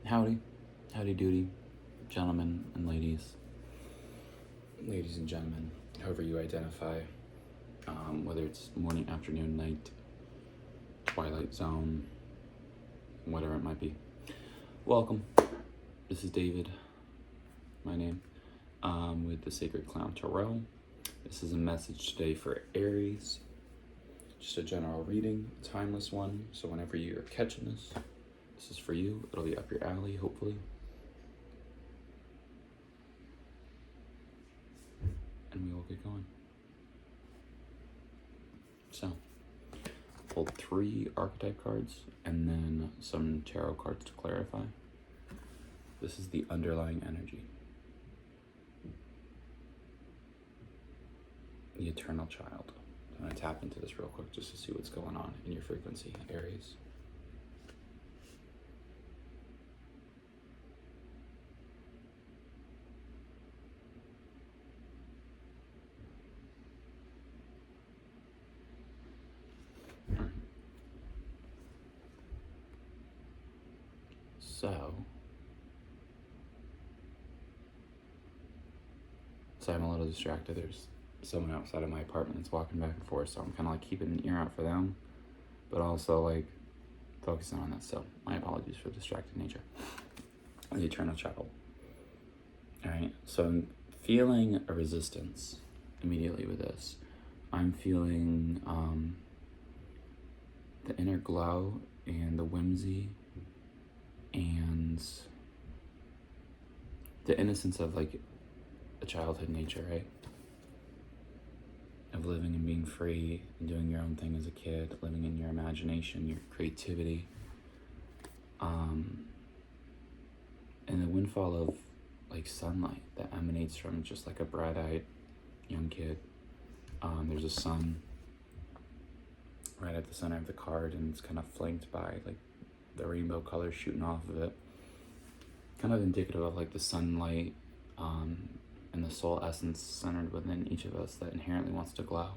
Howdy doody, gentlemen and ladies and gentlemen, however you identify, whether it's morning, afternoon, night, twilight zone, whatever it might be. Welcome. This is David, my name, with the Sacred Clown Tarot. This is a message today for Aries. Just a general reading, a timeless one. So whenever you're catching this is for you. It'll be up your alley, hopefully. And we will get going. So, pulled 3 archetype cards and then some tarot cards to clarify. This is the underlying energy. The eternal child. I'm going to tap into this real quick just to see what's going on in your frequency, Aries. So I'm a little distracted. There's someone outside of my apartment that's walking back and forth, so I'm kind of like keeping an ear out for them, but also like focusing on this. So my apologies for the distracted nature. The eternal child. All right, so I'm feeling a resistance immediately with this. I'm feeling the inner glow and the whimsy and the innocence of like a childhood nature, right? Of living and being free and doing your own thing as a kid, living in your imagination, your creativity. And the windfall of like sunlight that emanates from just like a bright-eyed young kid. There's a sun right at the center of the card, and it's kind of flanked by like the rainbow colors shooting off of it. Kind of indicative of like the sunlight and the soul essence centered within each of us that inherently wants to glow.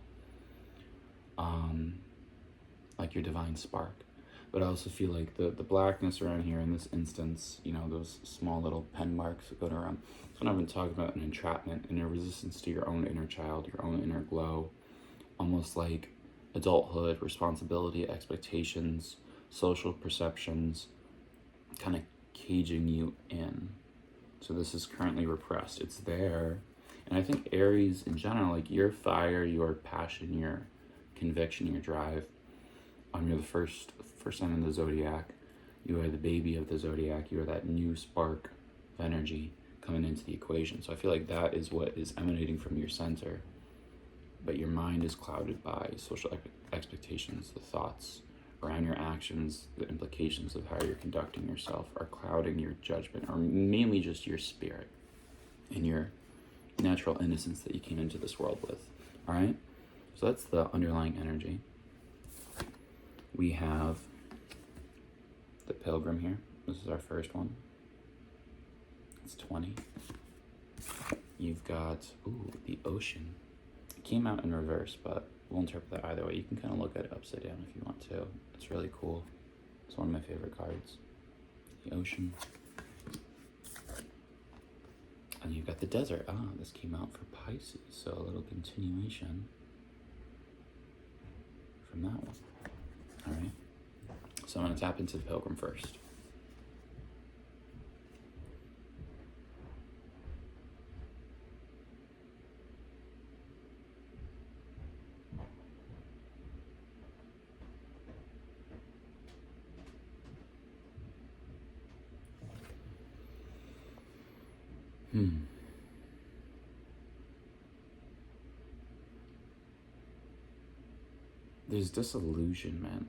Like your divine spark. But I also feel like the blackness around here in this instance, you know, those small little pen marks that go around. That's what I've been talking about, an entrapment and a resistance to your own inner child, your own inner glow. Almost like adulthood, responsibility, expectations, social perceptions, kind of caging you in. So this is currently repressed. It's there. And I think Aries in general, like your fire, your passion, your conviction, your drive, you're the first sign in the zodiac. You are the baby of the zodiac. You are that new spark of energy coming into the equation. So I feel like that is what is emanating from your center. But your mind is clouded by social expectations, the thoughts around your actions, the implications of how you're conducting yourself are clouding your judgment, or mainly just your spirit and your natural innocence that you came into this world with. All right? So that's the underlying energy. We have the Pilgrim here. This is our first one. It's 20. You've got, the Ocean. It came out in reverse, but we'll interpret that either way. You can kind of look at it upside down if you want to. It's really cool. It's one of my favorite cards. The Ocean. And you've got the Desert. This came out for Pisces, so a little continuation from that one. All right. So I'm going to tap into the Pilgrim first. There's disillusionment.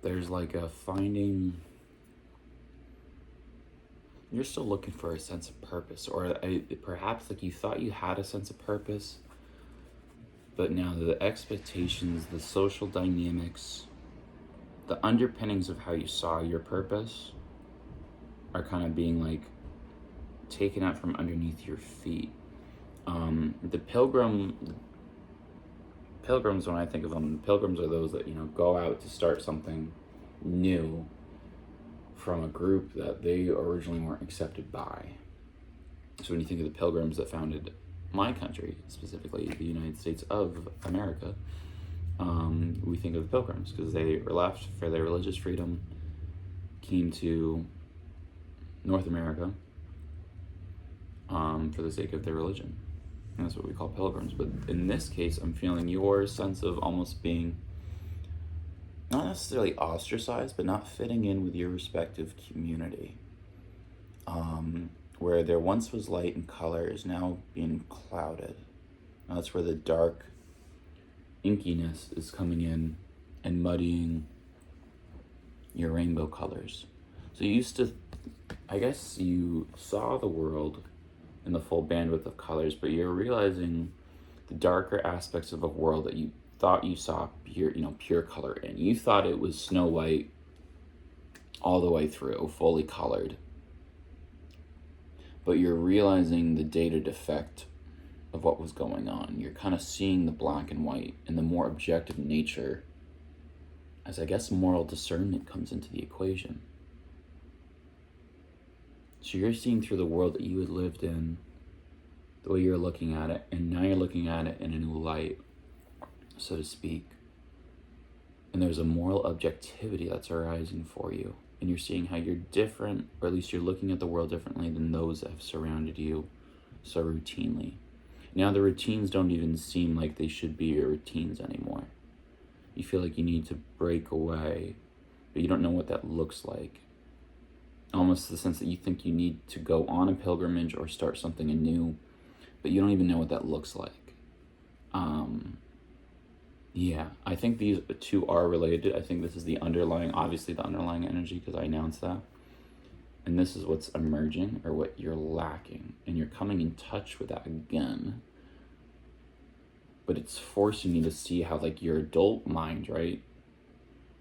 There's like a finding, you're still looking for a sense of purpose, or perhaps like you thought you had a sense of purpose, but now the expectations, the social dynamics, the underpinnings of how you saw your purpose are kind of being like taken out from underneath your feet. The pilgrims, when I think of them, pilgrims are those that, you know, go out to start something new, from a group that they originally weren't accepted by. So when you think of the Pilgrims that founded my country, specifically the United States of America, we think of the Pilgrims because they were left for their religious freedom, came to North America for the sake of their religion. And that's what we call pilgrims. But in this case, I'm feeling your sense of almost being not necessarily ostracized, but not fitting in with your respective community. Where there once was light and color is now being clouded. And that's where the dark inkiness is coming in and muddying your rainbow colors. So you used to, I guess you saw the world in the full bandwidth of colors, but you're realizing the darker aspects of a world that you thought you saw pure color in. You thought it was Snow White all the way through, fully colored. But you're realizing the data defect of what was going on. You're kind of seeing the black and white and the more objective nature as, I guess, moral discernment comes into the equation. So you're seeing through the world that you had lived in, the way you're looking at it, and now you're looking at it in a new light, so to speak. And there's a moral objectivity that's arising for you. And you're seeing how you're different, or at least you're looking at the world differently than those that have surrounded you so routinely. Now the routines don't even seem like they should be your routines anymore. You feel like you need to break away, but you don't know what that looks like. Almost the sense that you think you need to go on a pilgrimage or start something anew, but you don't even know what that looks like. Yeah, I think these two are related. I think this is the underlying energy, because I announced that. And this is what's emerging, or what you're lacking. And you're coming in touch with that again. But it's forcing you to see how, like, your adult mind, right,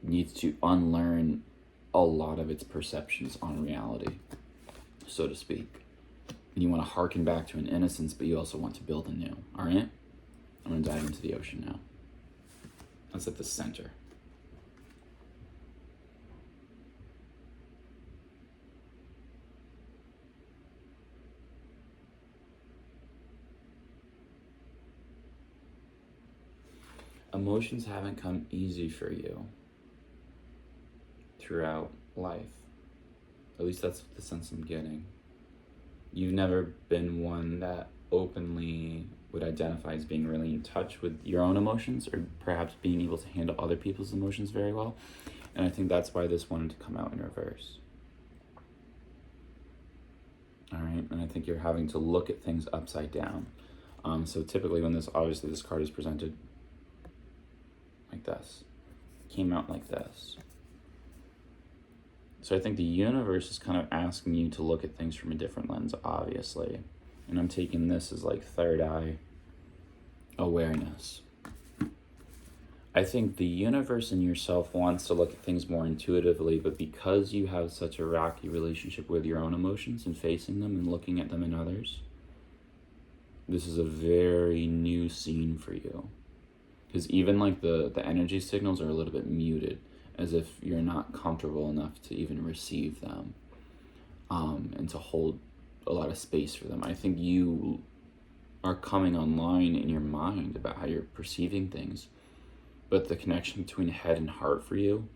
needs to unlearn a lot of its perceptions on reality, so to speak. And you want to harken back to an innocence, but you also want to build anew. All right? I'm going to dive into the ocean now. That's at the center. Emotions haven't come easy for you throughout life. At least that's the sense I'm getting. You've never been one that openly would identify as being really in touch with your own emotions, or perhaps being able to handle other people's emotions very well. And I think that's why this wanted to come out in reverse. All right, and I think you're having to look at things upside down. So typically when this card is presented like this, came out like this. So I think the universe is kind of asking you to look at things from a different lens, obviously. And I'm taking this as like third eye awareness. I think the universe and yourself wants to look at things more intuitively, but because you have such a rocky relationship with your own emotions and facing them and looking at them in others, this is a very new scene for you. Because even like the energy signals are a little bit muted, as if you're not comfortable enough to even receive them, and to hold a lot of space for them. I think you are coming online in your mind about how you're perceiving things, but the connection between head and heart for you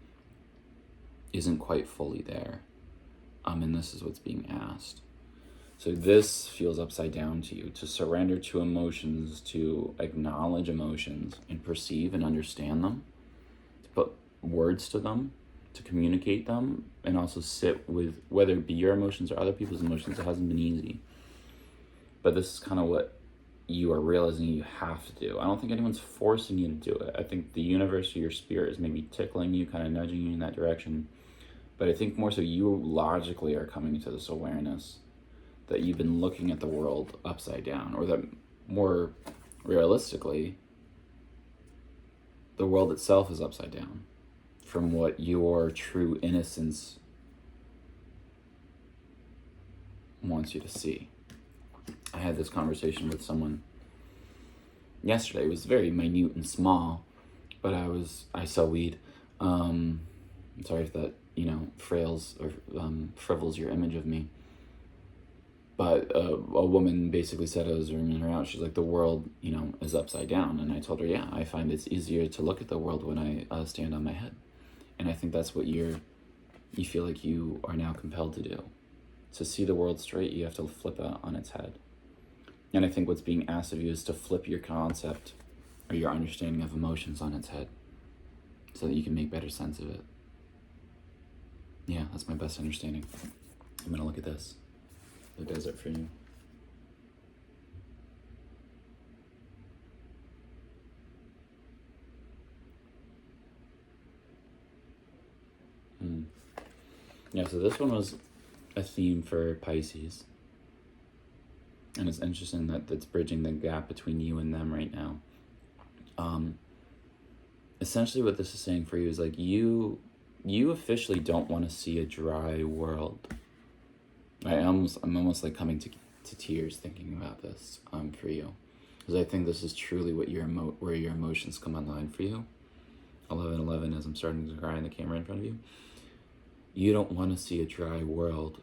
isn't quite fully there. And this is what's being asked. So this feels upside down to you, to surrender to emotions, to acknowledge emotions and perceive and understand them, to put words to them, to communicate them, and also sit with, whether it be your emotions or other people's emotions. It hasn't been easy. But this is kind of what you are realizing you have to do. I don't think anyone's forcing you to do it. I think the universe or your spirit is maybe tickling you, kind of nudging you in that direction. But I think more so you logically are coming to this awareness that you've been looking at the world upside down, or that more realistically, the world itself is upside down from what your true innocence wants you to see. I had this conversation with someone yesterday. It was very minute and small, but I sell weed. Sorry if that frails or frivels your image of me. But a woman basically said, I was rooming her out, she's like, the world, is upside down. And I told her, yeah, I find it's easier to look at the world when I stand on my head. And I think that's what you feel like you are now compelled to do. To see the world straight, you have to flip it on its head. And I think what's being asked of you is to flip your concept or your understanding of emotions on its head so that you can make better sense of it. Yeah, that's my best understanding. I'm going to look at this. The desert for you. Yeah, so this one was a theme for Pisces. And it's interesting that it's bridging the gap between you and them right now. Essentially what this is saying for you is like you officially don't want to see a dry world. I'm almost like coming to tears thinking about this for you, because I think this is truly what where your emotions come online for you. 11:11, as I'm starting to cry in the camera in front of you. You don't want to see a dry world,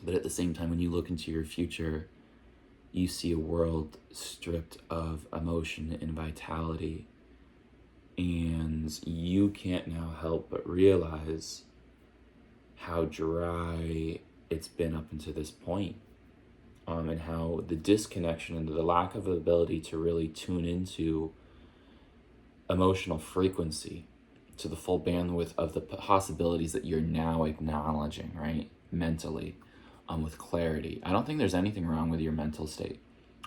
but at the same time, when you look into your future, you see a world stripped of emotion and vitality, and you can't now help but realize how dry it's been up until this point, and how the disconnection and the lack of ability to really tune into emotional frequency to the full bandwidth of the possibilities that you're now acknowledging, right, mentally, with clarity. I don't think there's anything wrong with your mental state.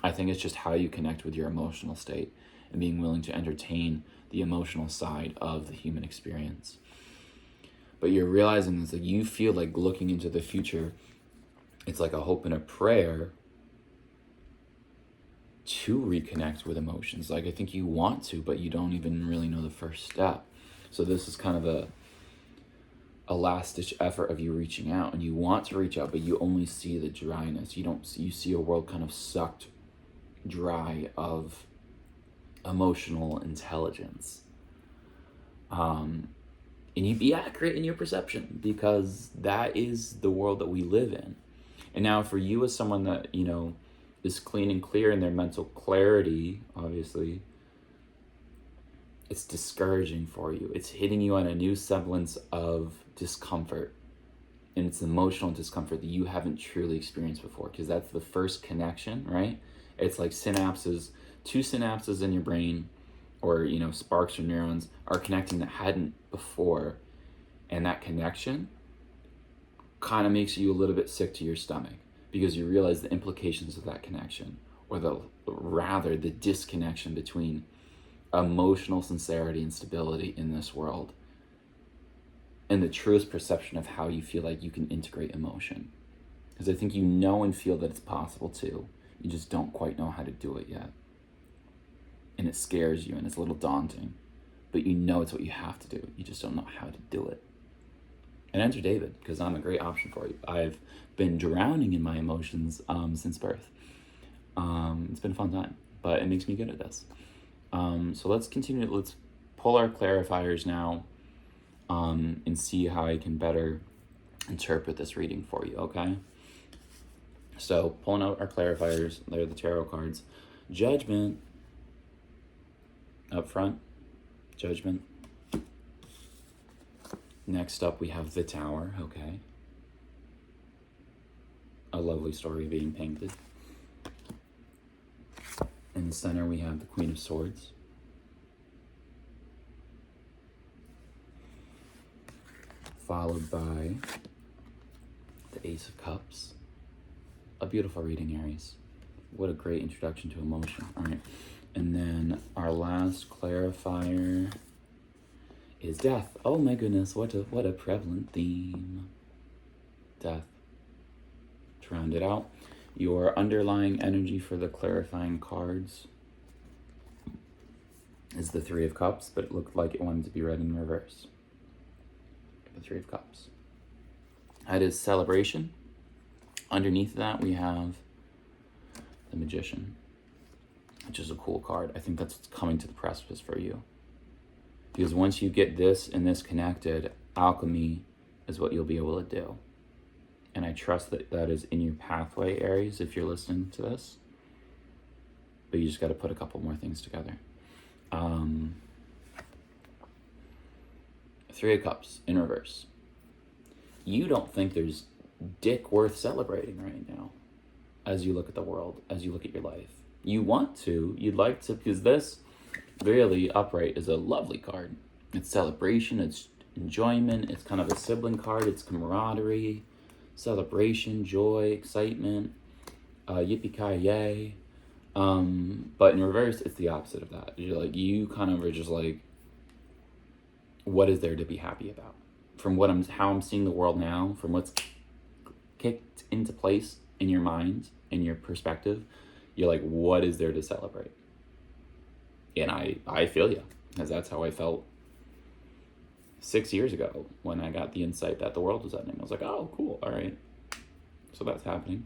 I think it's just how you connect with your emotional state and being willing to entertain the emotional side of the human experience. But you're realizing this, that you feel like looking into the future, it's like a hope and a prayer to reconnect with emotions. Like, I think you want to, but you don't even really know the first step. So this is kind of a last-ditch effort of you reaching out, and you want to reach out, but you only see the dryness. You see a world kind of sucked dry of emotional intelligence. And you be accurate in your perception, because that is the world that we live in. And now for you, as someone that, is clean and clear in their mental clarity, obviously, it's discouraging for you. It's hitting you on a new semblance of discomfort. And it's emotional discomfort that you haven't truly experienced before, because that's the first connection, right? It's like synapses, two synapses in your brain, or, sparks or neurons are connecting that hadn't before. And that connection kind of makes you a little bit sick to your stomach, because you realize the implications of that connection, or the disconnection between emotional sincerity and stability in this world and the truest perception of how you feel like you can integrate emotion. Because I think you know and feel that it's possible too. You just don't quite know how to do it yet. And it scares you and it's a little daunting. But you know it's what you have to do. You just don't know how to do it. And enter David, because I'm a great option for you. I've been drowning in my emotions since birth. It's been a fun time, but it makes me good at this. So let's continue. Let's pull our clarifiers now and see how I can better interpret this reading for you, okay? So pulling out our clarifiers, they're the tarot cards. Judgment. Up front, Judgment. Next up, we have the Tower, okay? A lovely story being painted. In the center, we have the Queen of Swords. Followed by the Ace of Cups. A beautiful reading, Aries. What a great introduction to emotion. All right. And then our last clarifier is Death. Oh my goodness, what a prevalent theme. Death. To round it out, your underlying energy for the clarifying cards is the Three of Cups, but it looked like it wanted to be read in reverse. The Three of Cups. That is celebration. Underneath that, we have the Magician, which is a cool card. I think that's what's coming to the precipice for you. Because once you get this and this connected, alchemy is what you'll be able to do. And I trust that that is in your pathway, Aries, if you're listening to this. But you just got to put a couple more things together. Three of Cups in reverse. You don't think there's dick worth celebrating right now as you look at the world, as you look at your life. You want to, you'd like to, because this really upright is a lovely card. It's celebration, it's enjoyment, it's kind of a sibling card, it's camaraderie, celebration, joy, excitement, yippee-ki-yay. But in reverse, it's the opposite of that. You're like, you kind of are just like, what is there to be happy about? From how I'm seeing the world now, from what's kicked into place in your mind, in your perspective, you're like, what is there to celebrate? And I feel you, because that's how I felt 6 years ago when I got the insight that the world was ending. I was like, oh, cool, all right. So that's happening.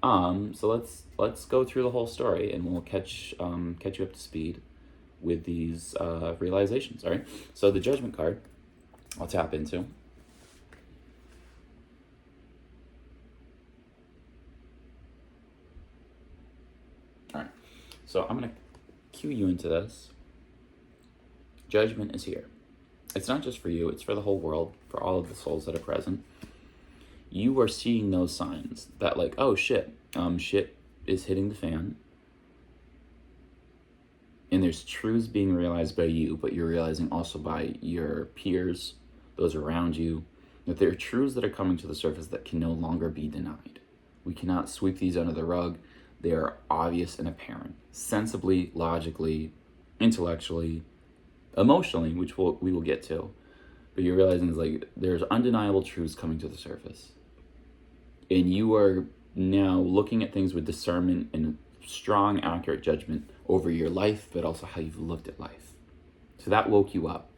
So let's go through the whole story, and we'll catch you up to speed with these realizations. All right. So the Judgment card, I'll tap into. All right. So I'm gonna cue you into this. Judgment is here. It's not just for you, it's for the whole world, for all of the souls that are present. You are seeing those signs that, like, oh shit, shit is hitting the fan. And there's truths being realized by you, but you're realizing also by your peers, those around you, that there are truths that are coming to the surface that can no longer be denied. We cannot sweep these under the rug. They are obvious and apparent, sensibly, logically, intellectually, emotionally, which we will get to. But you're realizing is like there's undeniable truths coming to the surface. And you are now looking at things with discernment and strong, accurate judgment over your life, but also how you've looked at life. So that woke you up.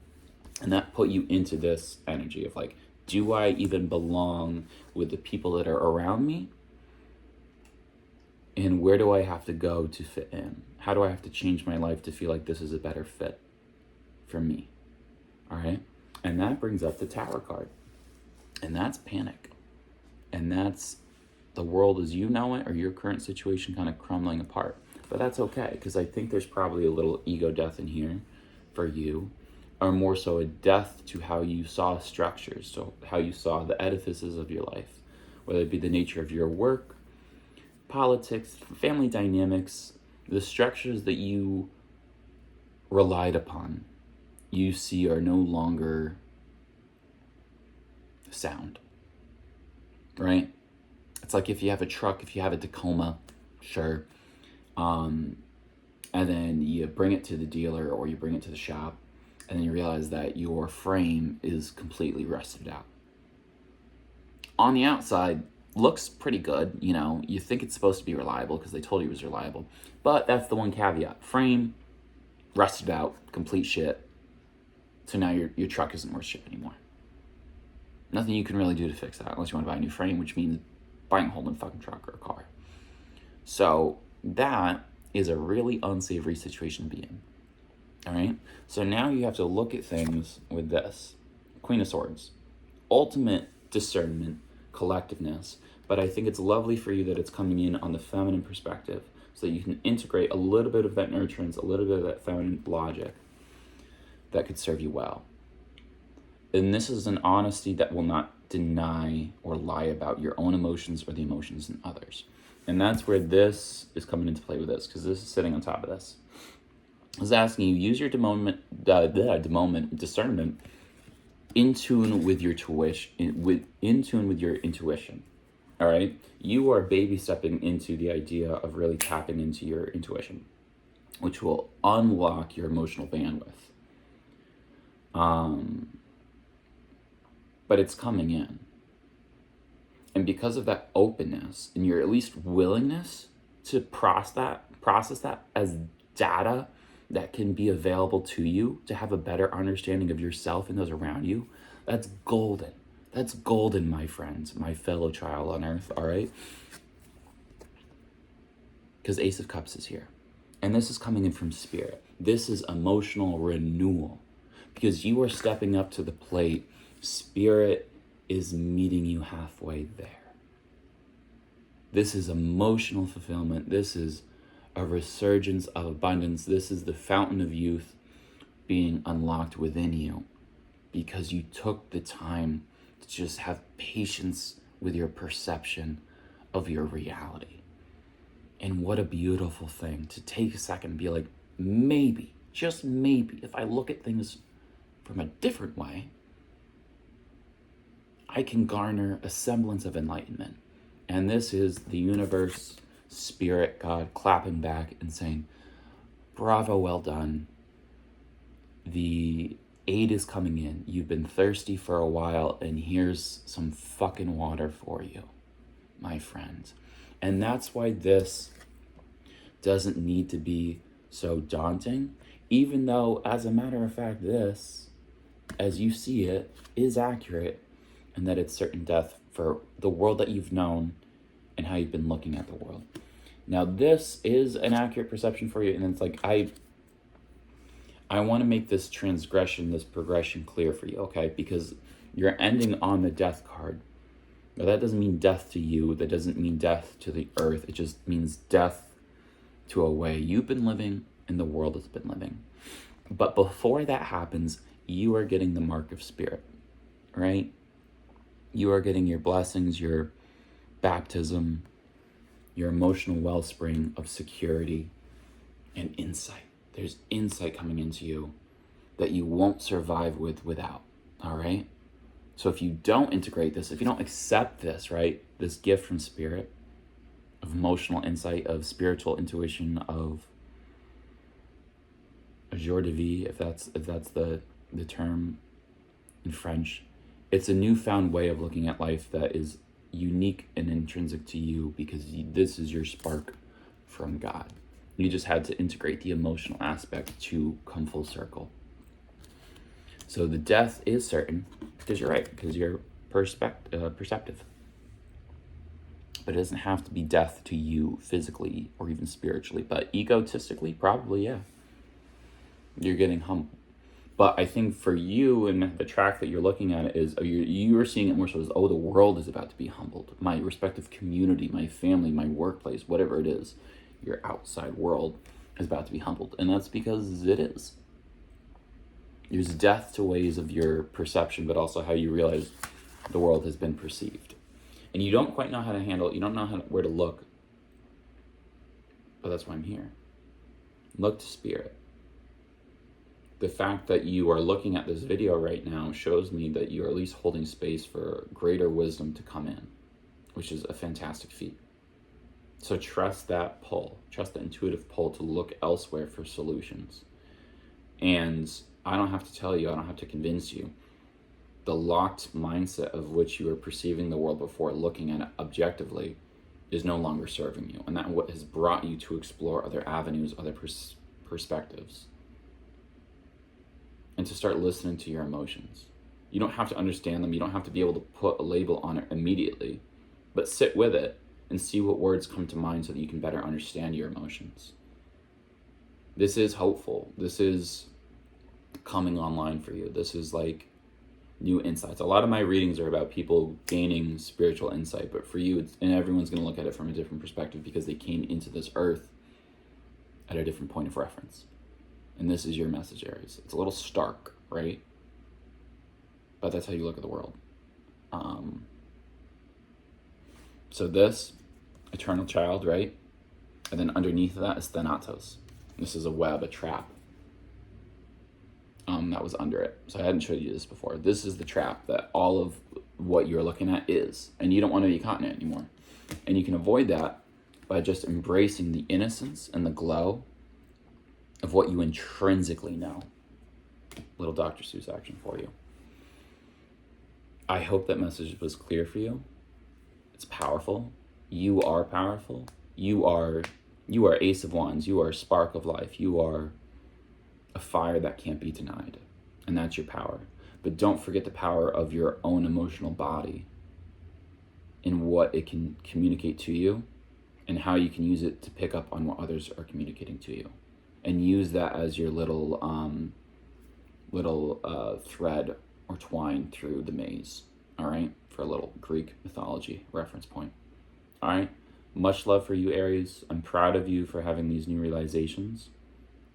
And that put you into this energy of like, do I even belong with the people that are around me? And where do I have to go to fit in? How do I have to change my life to feel like this is a better fit for me? All right. And that brings up the Tower card. And that's panic. And that's the world as you know it, or your current situation kind of crumbling apart. But that's okay, because I think there's probably a little ego death in here for you, or more so a death to how you saw structures, so how you saw the edifices of your life, whether it be the nature of your work, politics, family dynamics, the structures that you relied upon, you see are no longer sound, right? It's like if you have a truck, if you have a Tacoma, sure, and then you bring it to the dealer or you bring it to the shop, and then you realize that your frame is completely rusted out. On the outside, looks pretty good, you know, you think it's supposed to be reliable because they told you it was reliable, but that's the one caveat. Frame, rusted out, complete shit, so now your truck isn't worth shit anymore. Nothing you can really do to fix that unless you want to buy a new frame, which means buying a whole new fucking truck or a car. So that is a really unsavory situation to be in. All right? So now you have to look at things with this. Queen of Swords. Ultimate discernment, collectiveness. But I think it's lovely for you that it's coming in on the feminine perspective so that you can integrate a little bit of that nurturance, a little bit of that feminine logic that could serve you well. And this is an honesty that will not deny or lie about your own emotions or the emotions in others. And that's where this is coming into play with this, because this is sitting on top of this. I was asking you, use your discernment in tune with your intuition. All right? You are baby stepping into the idea of really tapping into your intuition, which will unlock your emotional bandwidth. But it's coming in. And because of that openness and your at least willingness to process that as data that can be available to you to have a better understanding of yourself and those around you, that's golden. That's golden, my friends, my fellow child on earth, all right? Because Ace of Cups is here. And this is coming in from spirit. This is emotional renewal. Because you are stepping up to the plate. Spirit is meeting you halfway there. This is emotional fulfillment. This is a resurgence of abundance. This is the fountain of youth being unlocked within you because you took the time to just have patience with your perception of your reality. And what a beautiful thing to take a second and be like, maybe, just maybe, if I look at things from a different way, I can garner a semblance of enlightenment. And this is the universe, spirit, God clapping back and saying, bravo, well done. The aid is coming in. You've been thirsty for a while, and here's some fucking water for you, my friend. And that's why this doesn't need to be so daunting, even though, as a matter of fact, this, as you see it, is accurate, and that it's certain death for the world that you've known and how you've been looking at the world. Now, this is an accurate perception for you, and it's like, I want to make this transgression, this progression clear for you, okay? Because you're ending on the death card. Now, that doesn't mean death to you. That doesn't mean death to the earth. It just means death to a way you've been living and the world has been living. But before that happens, you are getting the mark of spirit, right? You are getting your blessings, your baptism, your emotional wellspring of security and insight. There's insight coming into you that you won't survive without, all right? So if you don't integrate this, if you don't accept this, right, this gift from spirit, of emotional insight, of spiritual intuition, of joie de vie, if that's the term in French, it's a newfound way of looking at life that is unique and intrinsic to you because this is your spark from God. You just had to integrate the emotional aspect to come full circle. So the death is certain because you're right, because you're perceptive. But it doesn't have to be death to you physically or even spiritually, but egotistically, probably, yeah. You're getting humbled. But I think for you and the track that you're looking at is you're seeing it more so as, the world is about to be humbled. My respective community, my family, my workplace, whatever it is, your outside world is about to be humbled. And that's because it is. There's death to ways of your perception, but also how you realize the world has been perceived. And you don't quite know how to handle it. You don't know where to look. But that's why I'm here. Look to spirit. The fact that you are looking at this video right now shows me that you are at least holding space for greater wisdom to come in, which is a fantastic feat. So trust that pull. Trust the intuitive pull to look elsewhere for solutions. And I don't have to tell you, I don't have to convince you. The locked mindset of which you were perceiving the world before, looking at it objectively, is no longer serving you. And that what has brought you to explore other avenues, other perspectives. And to start listening to your emotions. You don't have to understand them. You don't have to be able to put a label on it immediately. But sit with it and see what words come to mind so that you can better understand your emotions. This is hopeful. This is coming online for you. This is like new insights. A lot of my readings are about people gaining spiritual insight, but for you, and everyone's going to look at it from a different perspective because they came into this earth at a different point of reference. And this is your message, Aries. It's a little stark, right? But that's how you look at the world. So this, eternal child, right? And then underneath that is Thanatos. This is a web, a trap. That was under it. So I hadn't showed you this before. This is the trap that all of what you're looking at is. And you don't want to be caught in it anymore. And you can avoid that by just embracing the innocence and the glow of what you intrinsically know. Little Dr. Seuss action for you. I hope that message was clear for you. It's powerful. You are powerful. You are Ace of Wands. You are a spark of life. You are a fire that can't be denied. And that's your power. But don't forget the power of your own emotional body and what it can communicate to you and how you can use it to pick up on what others are communicating to you. And use that as your little thread or twine through the maze. All right, for a little Greek mythology reference point. All right, much love for you, Aries. I'm proud of you for having these new realizations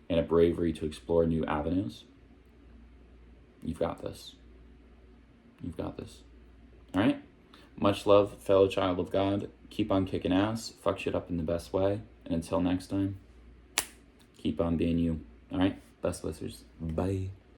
and a bravery to explore new avenues. You've got this. You've got this. All right? Much love, fellow child of God. Keep on kicking ass. Fuck shit up in the best way. And until next time, keep on being you. All right? Best wishes. Bye.